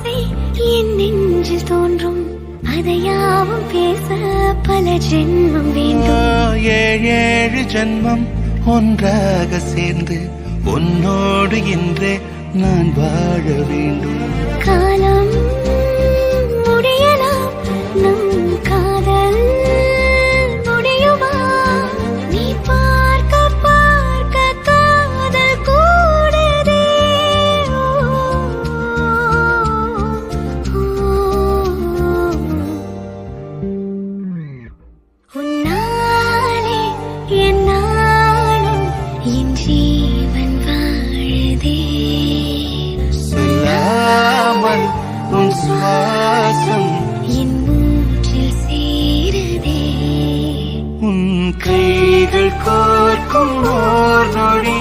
ஆசை என் நெஞ்சில் தோன்றும் அதையாவும் பேச பல ஜென்மம் வேண்டும். 7 ஜென்மம் ஒன்றாக சேர்ந்து உன்னோடு இன்றே நான் வாழ வேண்டும். காலம் முடியலாம் நம் காதல் முடியுமா? நீ பார்க்க பார்க்க காதல் கூடுதே. உன்னாலே என்னாலும் என் ஜீவன் வாழுதே. சொல்லாமல் உன் சுவாசம் என் மூச்சில் சேருதே. உன் கைகள் கோர்க்கும் ஓர் நொடி